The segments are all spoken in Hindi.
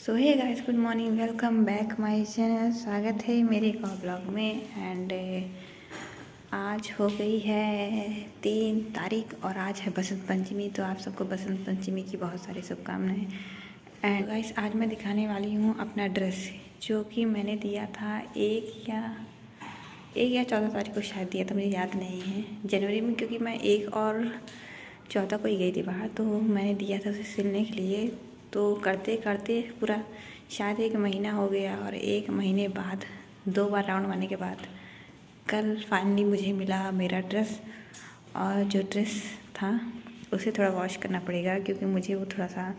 So hey guys, good morning, welcome back my channel. स्वागत है मेरे एक और ब्लॉग में। एंड आज हो गई है 3 तारीख और आज है बसंत पंचमी। तो आप सबको बसंत पंचमी की बहुत सारी शुभकामनाएं। एंड गाइस, आज मैं दिखाने वाली हूँ अपना ड्रेस, जो कि मैंने दिया था एक या 14 तारीख को शायद दिया था, मुझे याद नहीं है, जनवरी में, क्योंकि मैं 1 और 14 को ही गई थी बाहर। तो मैंने दिया था उसे सिलने के लिए। तो करते करते पूरा शायद 1 महीना हो गया, और 1 महीने बाद 2 बार राउंड मारने के बाद कल फाइनली मुझे मिला मेरा ड्रेस। और जो ड्रेस था उसे थोड़ा वॉश करना पड़ेगा, क्योंकि मुझे वो थोड़ा सा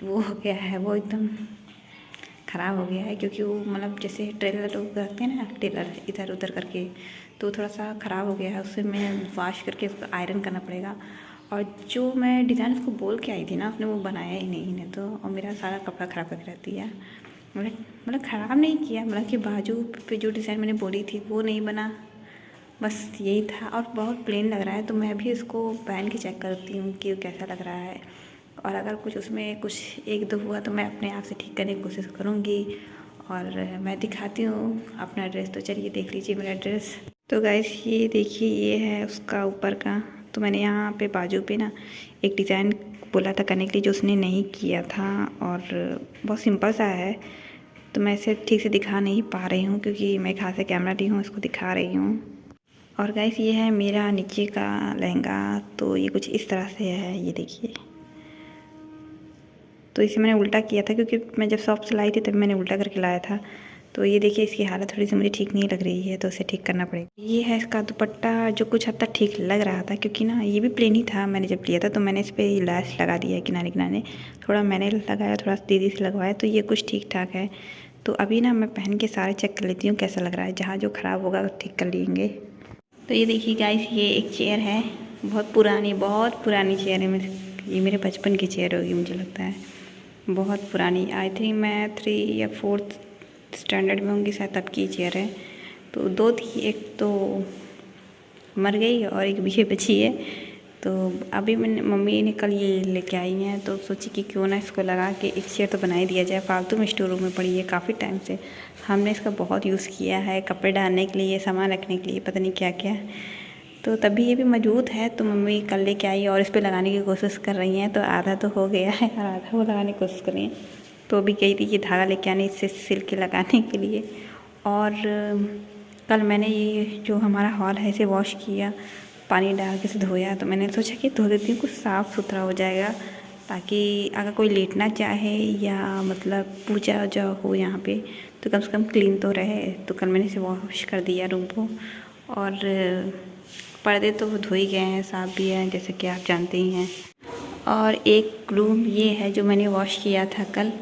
वो हो गया है, वो एकदम ख़राब हो गया है। क्योंकि वो मतलब जैसे ट्रेलर लोग रखते हैं ना, टेलर इधर उधर करके, तो थोड़ा सा ख़राब हो गया है। उससे मैं वॉश करके उसको आयरन करना पड़ेगा। और जो मैं डिज़ाइन उसको बोल के आई थी ना, आपने वो बनाया ही नहीं है। तो और मेरा सारा कपड़ा ख़राब करके रहती है। मतलब ख़राब नहीं किया, मतलब कि बाजू पे जो डिज़ाइन मैंने बोली थी वो नहीं बना, बस यही था। और बहुत प्लेन लग रहा है, तो मैं भी इसको पहन के चेक करती हूँ कि कैसा लग रहा है। और अगर कुछ उसमें कुछ 1-2 हुआ तो मैं अपने आप से ठीक करने की कोशिश करूँगी। और मैं दिखाती हूँ अपना ड्रेस। तो चलिए देख लीजिए मेरा ड्रेस। तो गाइस, ये देखिए, ये है उसका ऊपर का। तो मैंने यहाँ पे बाजू पे ना एक डिज़ाइन बोला था करने के लिए, जो उसने नहीं किया था, और बहुत सिंपल सा है। तो मैं इसे ठीक से दिखा नहीं पा रही हूँ, क्योंकि मैं एक हाथ से कैमरा ली हूँ, इसको दिखा रही हूँ। और गाइस, ये है मेरा नीचे का लहंगा। तो ये कुछ इस तरह से है, ये देखिए। तो इसे मैंने उल्टा किया था, क्योंकि मैं जब शॉप से लाई थी तभी मैंने उल्टा करके लाया था। तो ये देखिए, इसकी हालत थोड़ी सी मुझे ठीक नहीं लग रही है, तो उसे ठीक करना पड़ेगा। ये है इसका दुपट्टा, जो कुछ हद तक ठीक लग रहा था, क्योंकि ना ये भी प्लेन ही था मैंने जब लिया था। तो मैंने इस पर लैस लगा दिया है किनारे किनारे, थोड़ा मैंने लगाया, थोड़ा दीदी से लगवाया, तो ये कुछ ठीक ठाक है। तो अभी ना मैं पहन के सारे चेक कर लेती हूँ कैसा लग रहा है, जहाँ जो ख़राब होगा ठीक कर लेंगे। तो ये देखिए गाइस, ये एक चेयर है, बहुत पुरानी चेयर है। ये मेरे बचपन की चेयर होगी मुझे लगता है, बहुत पुरानी। आई थिंक मैं 3 या 4th स्टैंडर्ड में होंगी शायद, तब की चेयर है। तो 2 थी, एक तो मर गई और एक भी बची है। तो अभी मैंने मम्मी ने कल ये लेके आई हैं, तो सोची कि क्यों ना इसको लगा के एक चेयर तो बना ही दिया जाए। फालतू में स्टोर रूम में पड़ी है काफ़ी टाइम से, हमने इसका बहुत यूज़ किया है, कपड़े डालने के लिए, सामान रखने के लिए, पता नहीं क्या क्या। तो तभी ये भी मौजूद है। तो मम्मी कल लेके आई और इस पर लगाने की कोशिश कर रही हैं। तो आधा तो हो गया है और आधा वो लगाने की कोशिश कर रही हैं। तो अभी गई थी कि धागा लेके आने, इससे सिल के लगाने के लिए। और कल मैंने ये जो हमारा हॉल है इसे वॉश किया, पानी डाल के इसे धोया। तो मैंने सोचा कि धो देती हूँ, कुछ साफ़ सुथरा हो जाएगा, ताकि अगर कोई लेटना चाहे या मतलब पूजा वूजा हो यहाँ पे, तो कम से कम क्लीन तो रहे। तो कल मैंने इसे वॉश कर दिया रूम को। और पर्दे तो धो ही गए हैं, साफ़ भी हैं, जैसे कि आप जानते ही हैं। और एक रूम ये है जो मैंने वॉश किया था कल,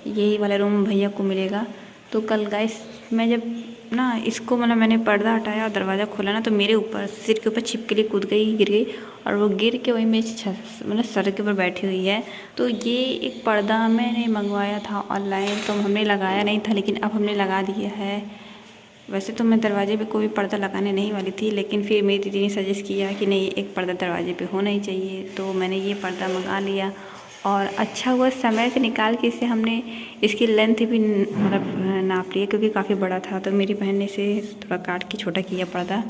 यही वाला रूम भैया को मिलेगा। तो कल गाइस, मैं जब ना इसको मतलब मैंने पर्दा हटाया और दरवाज़ा खोला ना, तो मेरे ऊपर सिर के ऊपर छिपकली कूद गई, गिर गई। और वो गिर के वही मेरे मतलब सर के ऊपर बैठी हुई है। तो ये एक पर्दा मैंने मंगवाया था ऑनलाइन, तो हमने लगाया नहीं था, लेकिन अब हमने लगा दिया है। वैसे तो मैं दरवाजे पे कोई पर्दा लगाने नहीं वाली थी, लेकिन फिर मेरी दीदी ने सजेस्ट किया कि नहीं, एक पर्दा दरवाजे पे होना ही चाहिए। तो मैंने ये पर्दा मंगा लिया। और अच्छा हुआ समय से निकाल के इसे हमने इसकी लेंथ भी मतलब नाप लिया, क्योंकि काफ़ी बड़ा था। तो मेरी बहन ने इसे थोड़ा काट के छोटा किया पर्दा।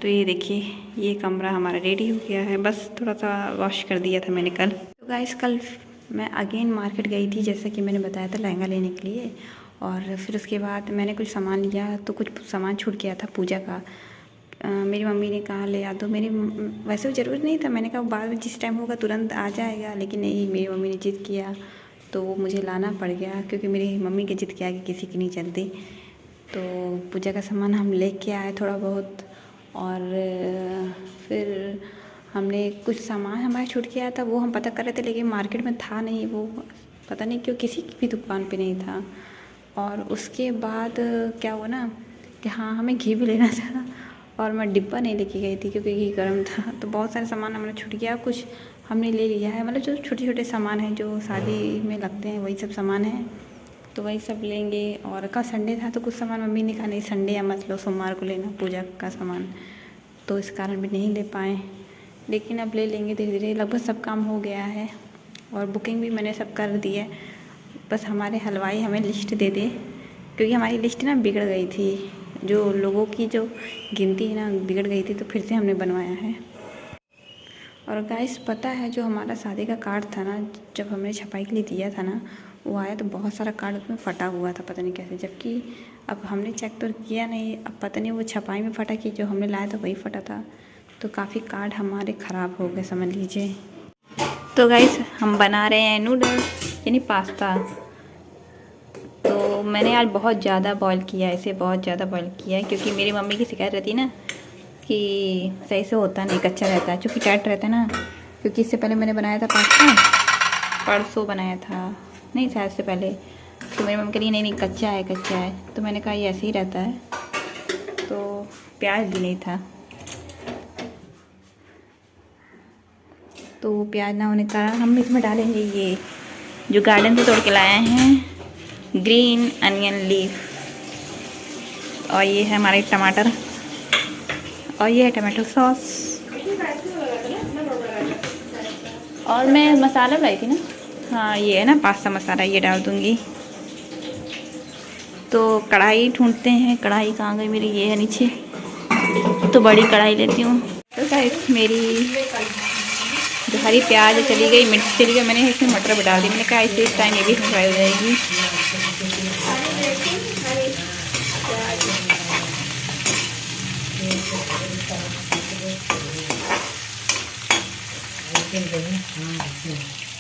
तो ये देखिए, ये कमरा हमारा रेडी हो गया है, बस थोड़ा सा वॉश कर दिया था मैंने कल। तो गाइस, कल मैं अगेन मार्केट गई थी, जैसे कि मैंने बताया था, लहंगा लेने के लिए। और फिर उसके बाद मैंने कुछ सामान लिया, तो कुछ सामान छूट गया था पूजा का। मेरी मम्मी ने कहा ले आ दो। मेरी वैसे वो ज़रूरी नहीं था, मैंने कहा बाद में जिस टाइम होगा तुरंत आ जाएगा, लेकिन नहीं, मेरी मम्मी ने ज़िद किया तो वो मुझे लाना पड़ गया, क्योंकि मेरी मम्मी की ज़िद के आगे किसी की नहीं चलती। तो पूजा का सामान हम लेके आए थोड़ा बहुत। और फिर हमने कुछ सामान हमारा छूट गया था, वो हम पता कर रहे थे, लेकिन मार्केट में था नहीं वो, पता नहीं क्यों किसी की भी दुकान पे नहीं था। और उसके बाद क्या हुआ ना कि हाँ, हमें घी भी लेना था, और मैं डिब्बा नहीं लेके गई थी क्योंकि घी गर्म था। तो बहुत सारे सामान हमारा छूट गया, कुछ हमने ले लिया है, मतलब जो छोटे छोटे सामान हैं जो शादी में लगते हैं, वही सब सामान है। तो वही सब लेंगे। और कल संडे था, तो कुछ सामान मम्मी ने कहा नहीं, संडे या मत लो, सोमवार को लेना पूजा का सामान। तो इस कारण भी नहीं ले पाए, लेकिन अब ले लेंगे धीरे धीरे। लगभग सब काम हो गया है और बुकिंग भी मैंने सब कर दी है। बस हमारे हलवाई हमें लिस्ट दे दे, क्योंकि हमारी लिस्ट ना बिगड़ गई थी, जो लोगों की जो गिनती है ना बिगड़ गई थी, तो फिर से हमने बनवाया है। और गाइस पता है जो हमारा शादी का कार्ड था ना, जब हमने छपाई के लिए दिया था ना, वो आया तो बहुत सारा कार्ड उसमें फटा हुआ था, पता नहीं कैसे। जबकि अब हमने चेक तो किया नहीं, अब पता नहीं वो छपाई में फटा कि जो हमने लाया था वही फटा था। तो काफ़ी कार्ड हमारे ख़राब हो गए समझ लीजिए। तो गाइस हम बना रहे हैं नूडल्स यानी पास्ता। तो मैंने आज बहुत ज़्यादा बॉईल किया है, इसे बहुत ज़्यादा बॉईल किया है, क्योंकि मेरी मम्मी की शिकायत रहती है ना कि सही से होता नहीं, कच्चा रहता है, चूँकि टाइट रहता है ना। क्योंकि इससे पहले मैंने बनाया था पास्ता, परसों बनाया था, नहीं शायद से पहले। तो मेरी मम्मी कह रही नहीं कच्चा है कच्चा है, तो मैंने कहा ये ऐसे ही रहता है। तो प्याज भी नहीं था, तो प्याज ना होने का हम इसमें डालेंगे ये जो गार्डन से तोड़ के लाए हैं ग्रीन अनियन लीफ, और ये है हमारे टमाटर, और ये है टमाटो सॉस। और मैं मसाला लाई थी ना, हाँ ये है ना पास्ता मसाला, ये डाल दूँगी। तो कढ़ाई ढूंढते हैं, कढ़ाई कहाँ गई मेरी, ये है नीचे। तो बड़ी कढ़ाई लेती हूँ। तो गाइस मेरी जो हरी प्याज चली गई, मिर्च चली गई, मैंने इसमें मटर भी डाल दी। मैंने कहा इसे इस टाइम ये भी फ्राई हो जाएगी।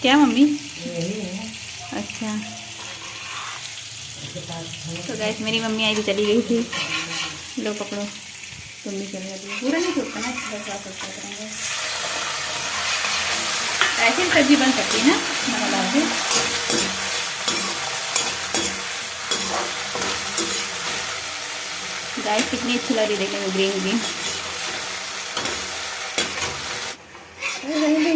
क्या मम्मी? अच्छा। तो गाइस मेरी मम्मी आई भी चली गई थी, लो पकड़ो, तुम भी चली जाती है। पूरा नहीं सोचता ना, करेंगे ऐसी सब्जी बन सकती है ना नमक डाल के। गाइस कितनी अच्छी लग रही देखने में, ग्रीन ग्रीन।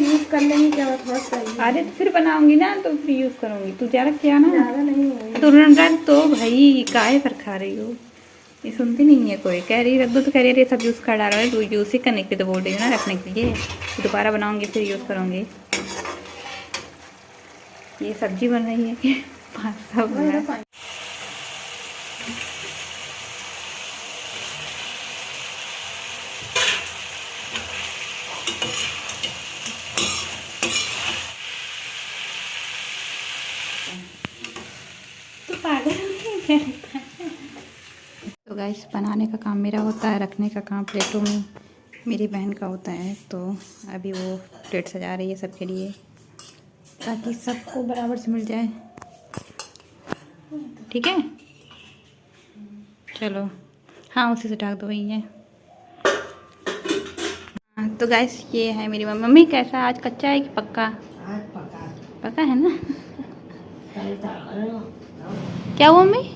यूज़ कर लेंगे क्या, बहुत सही। अरे तो फिर बनाऊंगी ना तो फिर यूज़ करूँगी। तू ज़्यादा क्या ना ज़्यादा नहीं तो भाई काहे पर खा रही हो, ये सुनती नहीं है कोई। कह रही रख दो तो कह रही है सब यूज़ कर डाल रहा है, तो यूज़ ही करने के लिए तो बोल रही हूँ ना, रखने के लिए। दोबारा बनाऊंगी फिर यूज़ करूँगी। ये सब्जी बन रही है कि पास्ता बन रहा है? तो पागल है। तो गाइस बनाने का काम मेरा होता है, रखने का काम प्लेटों में मेरी बहन का होता है। तो अभी वो प्लेट सजा रही है सबके लिए, ताकि सबको बराबर से मिल जाए। ठीक है चलो, हाँ उसी से ढक दो वही है। तो गाइस ये है मेरी मम्मी। मम्मी कैसा आज, कच्चा है कि पक्का? आज पक्का। पक्का है ना? क्या हुआ मम्मी?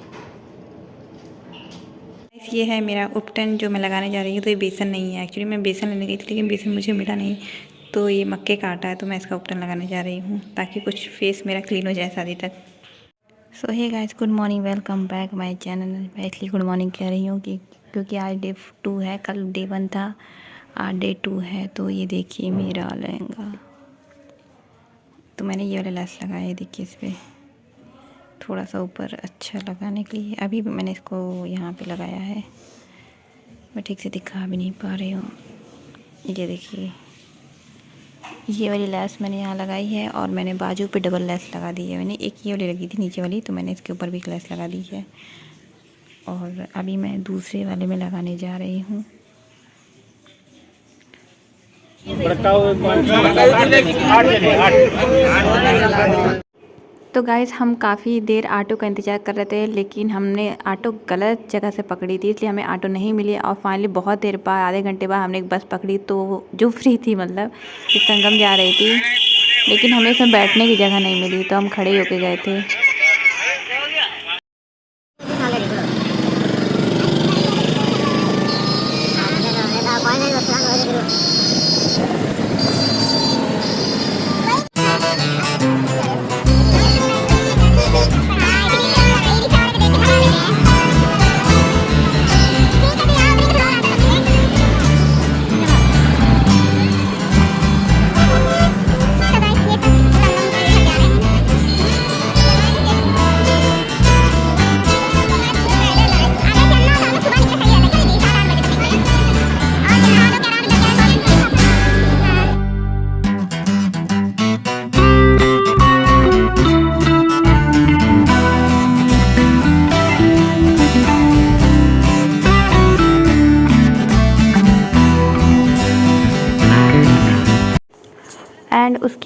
ये है मेरा उपटन जो मैं लगाने जा रही हूँ। तो ये बेसन नहीं है, एक्चुअली मैं बेसन लेने गई थी लेकिन बेसन मुझे मिला नहीं, तो ये मक्के का आटा है। तो मैं इसका उपटन लगाने जा रही हूँ ताकि कुछ फेस मेरा क्लीन हो जाए शादी तक। So hey guys, good morning, welcome back my channel. मैं इसलिए गुड मॉर्निंग कह रही हूँ कि क्योंकि आज डे 2 है, कल डे 1 था, आज डे 2 है। तो ये देखिए मेरा लहंगा, तो मैंने ये वाला लेस लगाया है, देखिए इस पर थोड़ा सा ऊपर अच्छा लगाने के लिए। अभी भी मैंने इसको यहाँ पे लगाया है, मैं ठीक से दिखा भी नहीं पा रही हूँ। ये देखिए ये वाली लेस मैंने यहाँ लगाई है, और मैंने बाजू पे डबल लेस लगा दी है। मैंने एक ये वाली लगी थी नीचे वाली, तो मैंने इसके ऊपर भी एक लेस लगा दी है। और अभी मैं दूसरे वाले में लगाने जा रही हूँ। तो गाइस हम काफ़ी देर ऑटो का इंतज़ार कर रहे थे, लेकिन हमने ऑटो गलत जगह से पकड़ी थी, इसलिए हमें ऑटो नहीं मिली। और फाइनली बहुत देर बाद, आधे घंटे बाद हमने एक बस पकड़ी, तो जो फ्री थी, मतलब कि संगम जा रही थी, लेकिन हमें इसमें बैठने की जगह नहीं मिली, तो हम खड़े होके गए थे।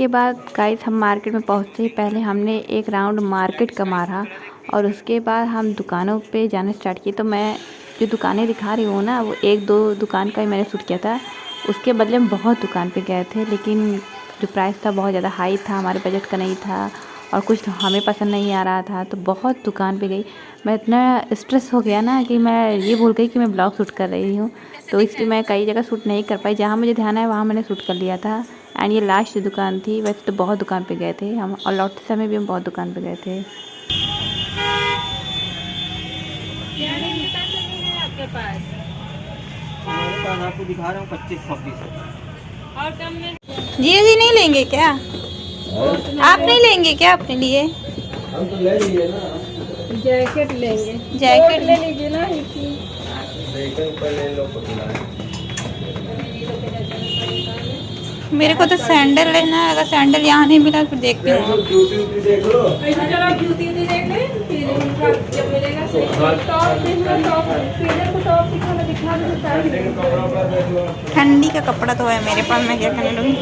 उसके बाद गाइस हम मार्केट में पहुँचते ही पहले हमने एक राउंड मार्केट का मारा और उसके बाद हम दुकानों पे जाना स्टार्ट किए। तो मैं जो दुकानें दिखा रही हूँ ना, वो 1-2 दुकान का ही मैंने शूट किया था। उसके बदले में बहुत दुकान पे गए थे, लेकिन जो प्राइस था बहुत ज़्यादा हाई था, हमारे बजट का नहीं था और कुछ हमें पसंद नहीं आ रहा था, तो बहुत दुकान पे गई। मैं इतना स्ट्रेस हो गया ना कि मैं ये भूल गई कि मैं ब्लॉग शूट कर रही हूँ, तो इसलिए मैं कई जगह शूट नहीं कर पाई। जहाँ मुझे ध्यान है वहाँ मैंने शूट कर लिया था। एंड ये लास्ट दुकान थी। वैसे तो बहुत दुकान पे गए थे हम, और लौटते समय भी हम बहुत दुकान पे गए थे। आपके पास हमारे पास आपको दिखा रहा हूँ 25-26 और कम में। जी नहीं लेंगे क्या? आप नहीं लेंगे क्या अपने लिए? हम तो ले लिए ना। जैकेट लेंगे। जैकेट ले लीजिए ना। मेरे को तो सैंडल लेना है। अगर सैंडल यहाँ नहीं मिला तो देखती हूँ। ठंडी का कपड़ा तो है मेरे पास, मैं क्या करने लूँगी।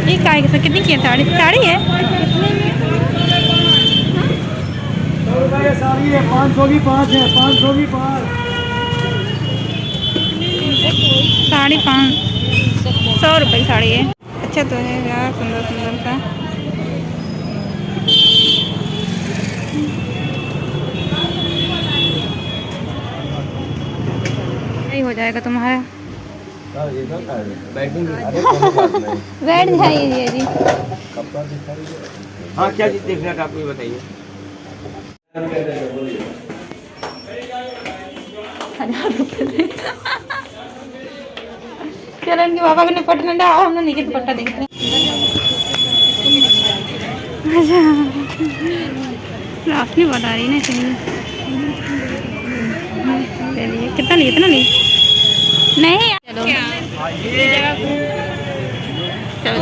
ये काय के कितनी की है साड़ी? साड़ी है 500 की 5 है, 500 की 5। साड़ी 100 रुपये की साड़ी है। अच्छा तो है यार, सुंदर सुंदर सा। नहीं हो जाएगा तुम्हारा। बैठ जाइए जी। हाँ, क्या चीज़ देखना था आप ये बताइए। चलो उनके पापा को निपटने दो, हम लोग नीचे दुपट्टा देखते हैं। राशि बता रही ना इसलिए। चलिए कितना लिए? इतना लिए नहीं। चलो चलो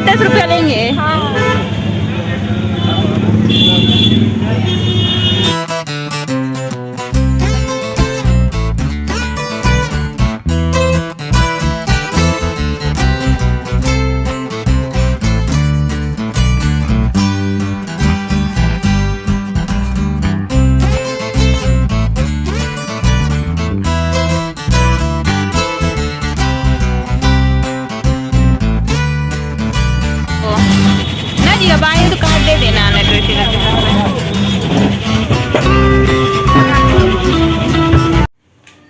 10 रुपया लेंगे। जब आए तो कार्ड दे देना।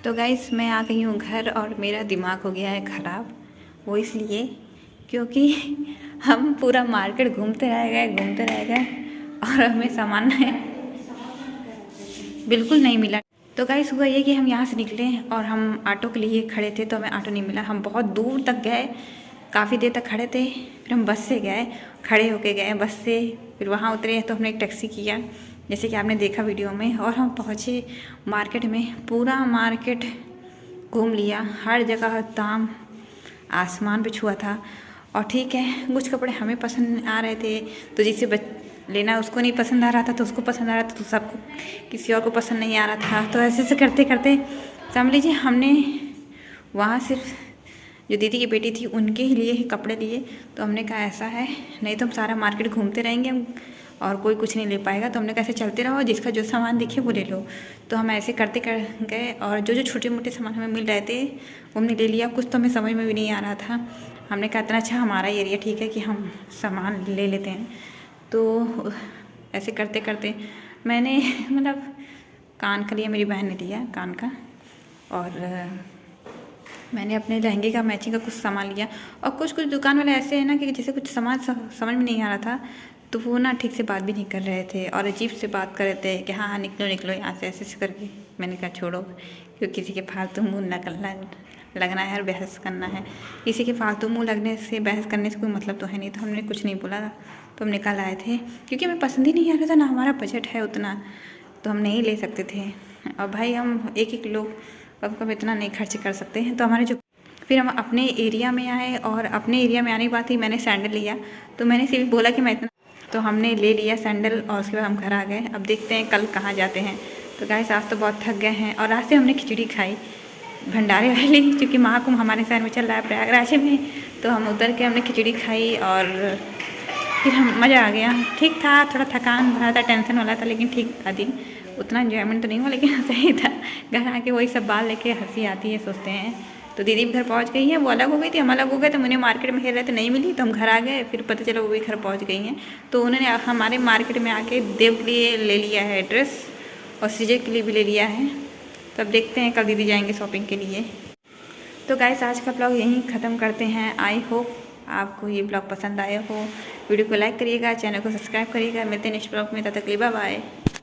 तो गाइस मैं आ गई हूँ घर और मेरा दिमाग हो गया है ख़राब। वो इसलिए क्योंकि हम पूरा मार्केट घूमते रह गए और हमें सामान बिल्कुल नहीं मिला। तो गाइस हुआ ये कि हम यहाँ से निकले और हम ऑटो के लिए खड़े थे, तो हमें ऑटो नहीं मिला। हम बहुत दूर तक गए, काफ़ी देर तक खड़े थे, फिर हम बस से गए, खड़े होके गए बस से, फिर वहाँ उतरे तो हमने एक टैक्सी किया जैसे कि आपने देखा वीडियो में, और हम पहुँचे मार्केट में। पूरा मार्केट घूम लिया, हर जगह दाम आसमान पे छुआ था। और ठीक है, कुछ कपड़े हमें पसंद आ रहे थे, तो जिसे लेना उसको नहीं पसंद आ रहा था, तो उसको पसंद आ रहा था, तो सबको किसी और को पसंद नहीं आ रहा था। तो ऐसे ऐसे करते करते समझ लीजिए हमने वहाँ सिर्फ जो दीदी की बेटी थी उनके ही लिए ही कपड़े लिए। तो हमने कहा ऐसा है, नहीं तो हम सारा मार्केट घूमते रहेंगे और कोई कुछ नहीं ले पाएगा। तो हमने कहा ऐसे चलते रहो, जिसका जो सामान दिखे वो ले लो। तो हम ऐसे करते कर गए और जो जो छोटे मोटे सामान हमें मिल रहे थे वो हमने ले लिया। कुछ तो हमें समझ में भी नहीं आ रहा था। हमने कहा इतना अच्छा हमारा एरिया ठीक है कि हम सामान ले लेते हैं। तो ऐसे करते करते मैंने मतलब कान का लिया, मेरी बहन ने लिया कान का, और मैंने अपने लहंगे का मैचिंग का कुछ सामान लिया। और कुछ कुछ दुकान वाले ऐसे हैं ना कि जैसे कुछ सामान समझ में नहीं आ रहा था, तो वो ना ठीक से बात भी नहीं कर रहे थे और अजीब से बात कर रहे थे कि हाँ हाँ निकलो निकलो यहाँ से, ऐसे ऐसे करके। मैंने कहा छोड़ो, क्योंकि किसी के फालतू मुँह लगना है और बहस करना है। किसी के फालतू मुँह लगने से बहस करने से कोई मतलब तो है नहीं, तो हमने कुछ नहीं बोला, तो हम निकल आए थे क्योंकि हमें पसंद ही नहीं आ रहा था, ना हमारा बजट है उतना, तो हम नहीं ले सकते थे। और भाई हम एक लोग कब इतना नहीं खर्च कर सकते हैं। तो हमारे जो फिर हम अपने एरिया में आए और अपने एरिया में आने के बाद ही मैंने सैंडल लिया, तो मैंने सिर्फ बोला कि मैं इतना, तो हमने ले लिया सैंडल और उसके बाद हम घर आ गए। अब देखते हैं कल कहाँ जाते हैं। तो गाइस आज तो बहुत थक गए हैं और आज से हमने खिचड़ी खाई भंडारे वाली, क्योंकि महाकुंभ हमारे शहर में चल रहा है प्रयागराज में, तो हम उतर के हमने खिचड़ी खाई और फिर हम मज़ा आ गया। ठीक था, थोड़ा थकान भरा था, टेंशन वाला था, लेकिन ठीक था दिन, उतना एंजॉयमेंट तो नहीं हुआ लेकिन सही था। घर आके वही सब बाल लेके हंसी आती है, सोचते हैं। तो दीदी भी घर पहुंच गई है, वो अलग हो गई थी, हम अलग हो गए, तो मुझे मार्केट में खेल रहे थे, नहीं मिली, तो हम घर आ गए। फिर पता चला वो भी घर पहुंच गई हैं। तो उन्होंने हमारे मार्केट में आके देव के लिए ले लिया है ड्रेस और सीजे के लिए भी ले लिया है। तो अब देखते हैं कल दीदी जाएंगे शॉपिंग के लिए। तो गाइस आज का ब्लॉग यहीं ख़त्म करते हैं। आई होप आपको ये ब्लॉग पसंद आया हो। वीडियो को लाइक करिएगा, चैनल को सब्सक्राइब करिएगा। मिलते हैं नेक्स्ट ब्लॉग में, तब तक के लिए बाय बाय।